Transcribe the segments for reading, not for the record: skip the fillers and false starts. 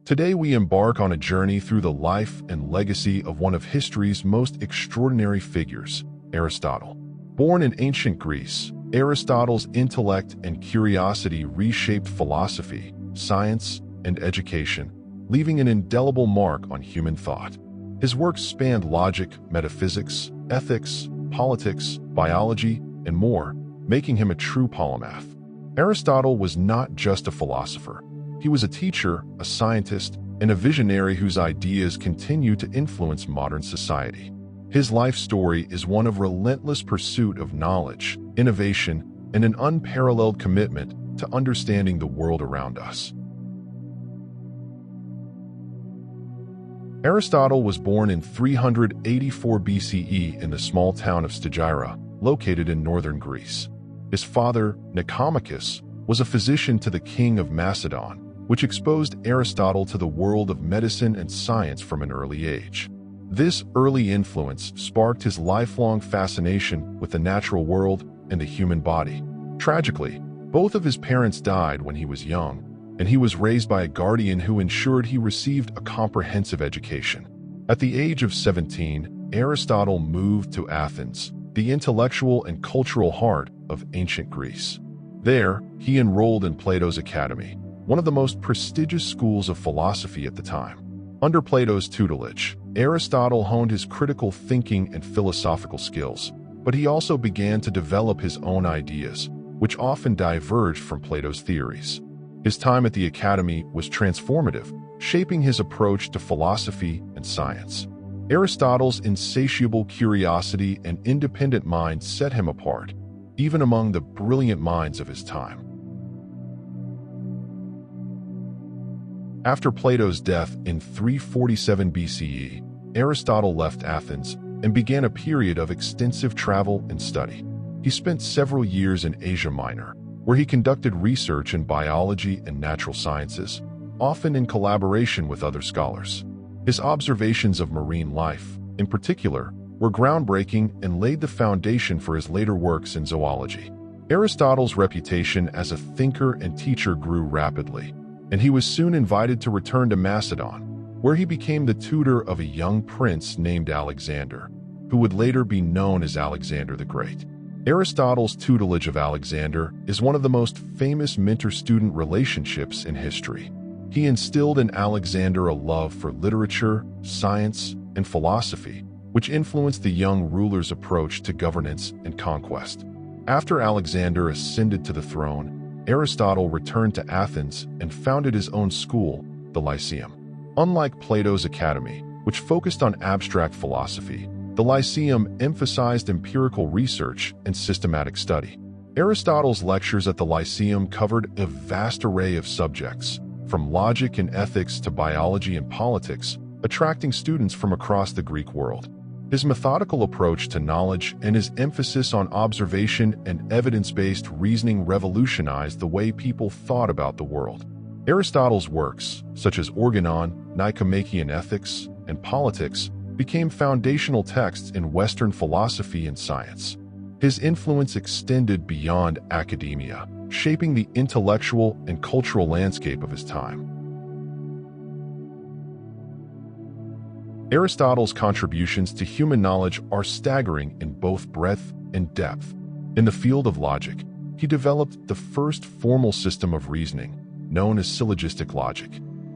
Today we embark on a journey through the life and legacy of one of history's most extraordinary figures, Aristotle. Born in ancient Greece, Aristotle's intellect and curiosity reshaped philosophy, science, and education, leaving an indelible mark on human thought. His works spanned logic, metaphysics, ethics, politics, biology, and more, making him a true polymath. Aristotle was not just a philosopher. He was a teacher, a scientist, and a visionary whose ideas continue to influence modern society. His life story is one of relentless pursuit of knowledge, innovation, and an unparalleled commitment to understanding the world around us. Aristotle was born in 384 BCE in the small town of Stagira, located in northern Greece. His father, Nicomachus, was a physician to the king of Macedon, which exposed Aristotle to the world of medicine and science from an early age. This early influence sparked his lifelong fascination with the natural world and the human body. Tragically, both of his parents died when he was young, and he was raised by a guardian who ensured he received a comprehensive education. At the age of 17, Aristotle moved to Athens, the intellectual and cultural heart of ancient Greece. There, he enrolled in Plato's Academy, one of the most prestigious schools of philosophy at the time. Under Plato's tutelage, Aristotle honed his critical thinking and philosophical skills, but he also began to develop his own ideas, which often diverged from Plato's theories. His time at the Academy was transformative, shaping his approach to philosophy and science. Aristotle's insatiable curiosity and independent mind set him apart, even among the brilliant minds of his time. After Plato's death in 347 BCE, Aristotle left Athens and began a period of extensive travel and study. He spent several years in Asia Minor, where he conducted research in biology and natural sciences, often in collaboration with other scholars. His observations of marine life, in particular, were groundbreaking and laid the foundation for his later works in zoology. Aristotle's reputation as a thinker and teacher grew rapidly, and he was soon invited to return to Macedon, where he became the tutor of a young prince named Alexander, who would later be known as Alexander the Great. Aristotle's tutelage of Alexander is one of the most famous mentor-student relationships in history. He instilled in Alexander a love for literature, science, and philosophy, which influenced the young ruler's approach to governance and conquest. After Alexander ascended to the throne, Aristotle returned to Athens and founded his own school, the Lyceum. Unlike Plato's Academy, which focused on abstract philosophy, the Lyceum emphasized empirical research and systematic study. Aristotle's lectures at the Lyceum covered a vast array of subjects, from logic and ethics to biology and politics, attracting students from across the Greek world. His methodical approach to knowledge and his emphasis on observation and evidence-based reasoning revolutionized the way people thought about the world. Aristotle's works, such as Organon, Nicomachean Ethics, and Politics, became foundational texts in Western philosophy and science. His influence extended beyond academia, shaping the intellectual and cultural landscape of his time. Aristotle's contributions to human knowledge are staggering in both breadth and depth. In the field of logic, he developed the first formal system of reasoning, known as syllogistic logic.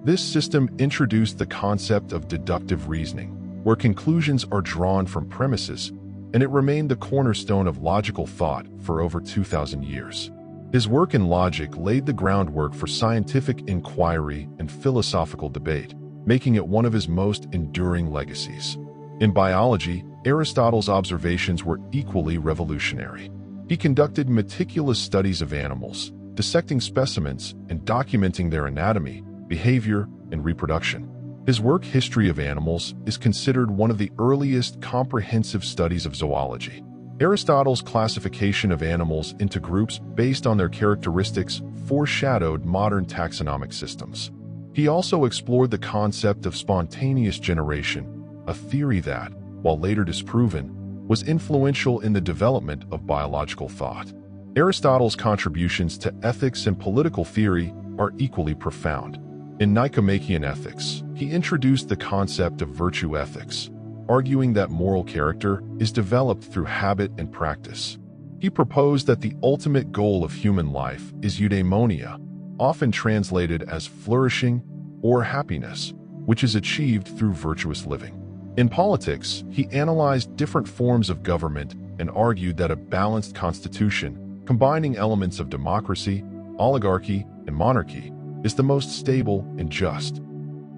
This system introduced the concept of deductive reasoning, where conclusions are drawn from premises, and it remained the cornerstone of logical thought for over 2,000 years. His work in logic laid the groundwork for scientific inquiry and philosophical debate, making it one of his most enduring legacies. In biology, Aristotle's observations were equally revolutionary. He conducted meticulous studies of animals, dissecting specimens and documenting their anatomy, behavior, and reproduction. His work History of Animals is considered one of the earliest comprehensive studies of zoology. Aristotle's classification of animals into groups based on their characteristics foreshadowed modern taxonomic systems. He also explored the concept of spontaneous generation, a theory that, while later disproven, was influential in the development of biological thought. Aristotle's contributions to ethics and political theory are equally profound. In Nicomachean Ethics, he introduced the concept of virtue ethics, arguing that moral character is developed through habit and practice. He proposed that the ultimate goal of human life is eudaimonia, often translated as flourishing or happiness, which is achieved through virtuous living. In politics, he analyzed different forms of government and argued that a balanced constitution, combining elements of democracy, oligarchy, and monarchy, is the most stable and just.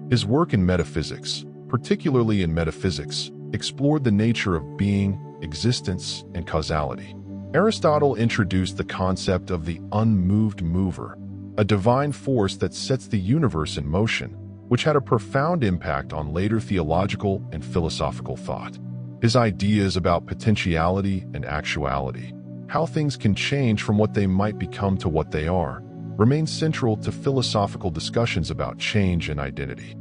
His work in metaphysics, particularly in metaphysics, explored the nature of being, existence, and causality. Aristotle introduced the concept of the unmoved mover, a divine force that sets the universe in motion, which had a profound impact on later theological and philosophical thought. His ideas about potentiality and actuality, how things can change from what they might become to what they are, remain central to philosophical discussions about change and identity.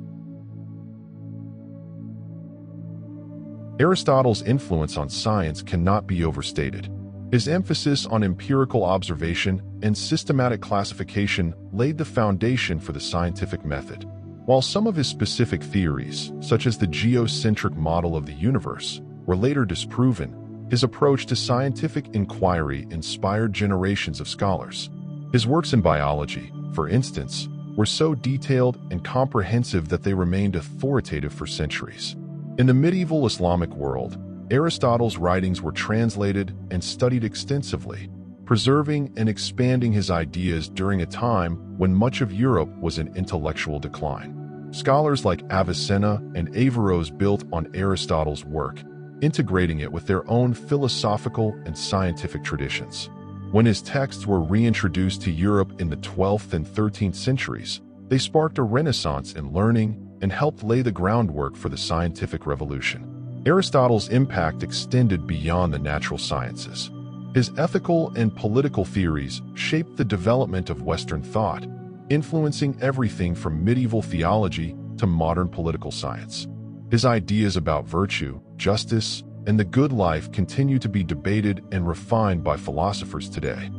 Aristotle's influence on science cannot be overstated. His emphasis on empirical observation and systematic classification laid the foundation for the scientific method. While some of his specific theories, such as the geocentric model of the universe, were later disproven, his approach to scientific inquiry inspired generations of scholars. His works in biology, for instance, were so detailed and comprehensive that they remained authoritative for centuries. In the medieval Islamic world, Aristotle's writings were translated and studied extensively, preserving and expanding his ideas during a time when much of Europe was in intellectual decline. Scholars like Avicenna and Averroes built on Aristotle's work, integrating it with their own philosophical and scientific traditions. When his texts were reintroduced to Europe in the 12th and 13th centuries, they sparked a renaissance in learning and helped lay the groundwork for the scientific revolution. Aristotle's impact extended beyond the natural sciences. His ethical and political theories shaped the development of Western thought, influencing everything from medieval theology to modern political science. His ideas about virtue, justice, and the good life continue to be debated and refined by philosophers today.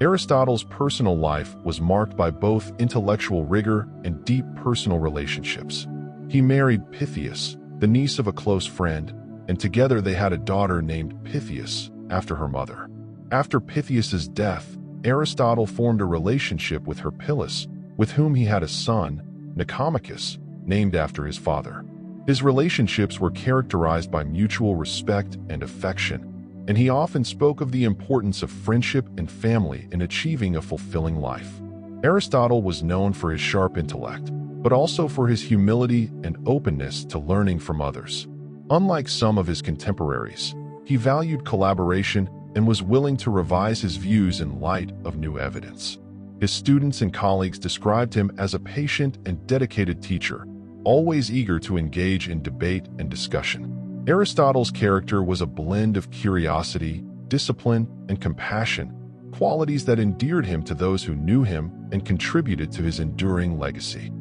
Aristotle's personal life was marked by both intellectual rigor and deep personal relationships. He married Pythias, the niece of a close friend, and together they had a daughter named Pythias after her mother. After Pythias's death, Aristotle formed a relationship with Herpyllis, with whom he had a son, Nicomachus, named after his father. His relationships were characterized by mutual respect and affection, and he often spoke of the importance of friendship and family in achieving a fulfilling life. Aristotle was known for his sharp intellect, but also for his humility and openness to learning from others. Unlike some of his contemporaries, he valued collaboration and was willing to revise his views in light of new evidence. His students and colleagues described him as a patient and dedicated teacher, always eager to engage in debate and discussion. Aristotle's character was a blend of curiosity, discipline, and compassion, qualities that endeared him to those who knew him and contributed to his enduring legacy.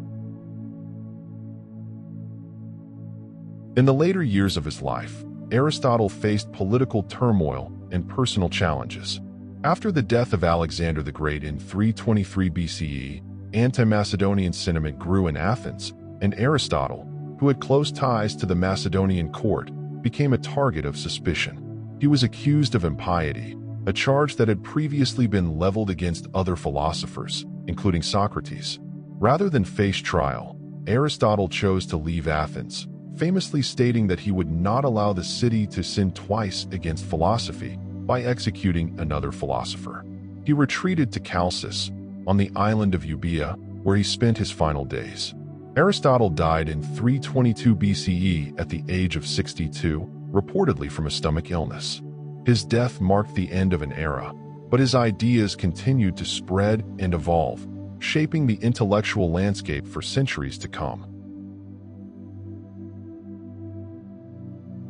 In the later years of his life, Aristotle faced political turmoil and personal challenges. After the death of Alexander the Great in 323 BCE, anti-Macedonian sentiment grew in Athens, and Aristotle, who had close ties to the Macedonian court, became a target of suspicion. He was accused of impiety, a charge that had previously been leveled against other philosophers, including Socrates. Rather than face trial, Aristotle chose to leave Athens, famously stating that he would not allow the city to sin twice against philosophy by executing another philosopher. He retreated to Chalcis, on the island of Euboea, where he spent his final days. Aristotle died in 322 BCE at the age of 62, reportedly from a stomach illness. His death marked the end of an era, but his ideas continued to spread and evolve, shaping the intellectual landscape for centuries to come.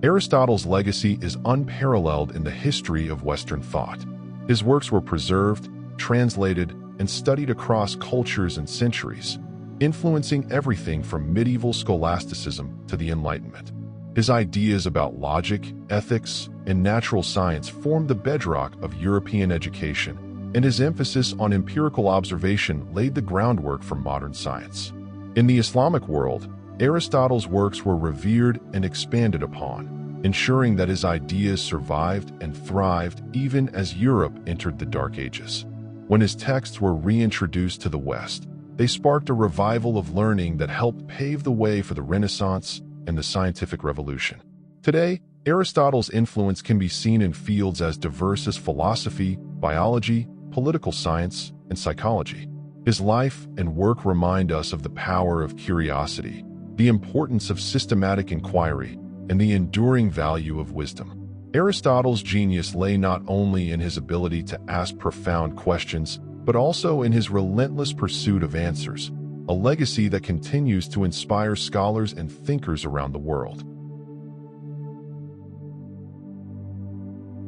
Aristotle's legacy is unparalleled in the history of Western thought. His works were preserved, translated, and studied across cultures and centuries, influencing everything from medieval scholasticism to the Enlightenment. His ideas about logic, ethics, and natural science formed the bedrock of European education, and his emphasis on empirical observation laid the groundwork for modern science. In the Islamic world, Aristotle's works were revered and expanded upon, ensuring that his ideas survived and thrived even as Europe entered the Dark Ages. When his texts were reintroduced to the West, they sparked a revival of learning that helped pave the way for the Renaissance and the scientific revolution. Today, Aristotle's influence can be seen in fields as diverse as philosophy, biology, political science, and psychology. His life and work remind us of the power of curiosity, the importance of systematic inquiry, and the enduring value of wisdom. Aristotle's genius lay not only in his ability to ask profound questions, but also in his relentless pursuit of answers, a legacy that continues to inspire scholars and thinkers around the world.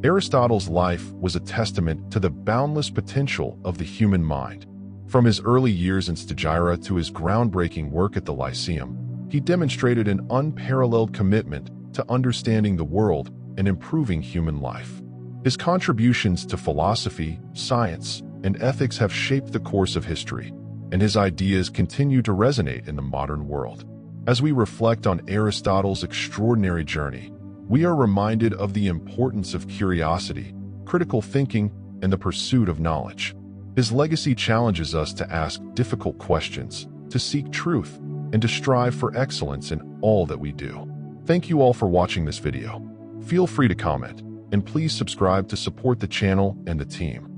Aristotle's life was a testament to the boundless potential of the human mind. From his early years in Stagira to his groundbreaking work at the Lyceum, he demonstrated an unparalleled commitment to understanding the world and improving human life. His contributions to philosophy, science, and ethics have shaped the course of history, and his ideas continue to resonate in the modern world. As we reflect on Aristotle's extraordinary journey, we are reminded of the importance of curiosity, critical thinking, and the pursuit of knowledge. His legacy challenges us to ask difficult questions, to seek truth, and to strive for excellence in all that we do. Thank you all for watching this video. Feel free to comment, and please subscribe to support the channel and the team.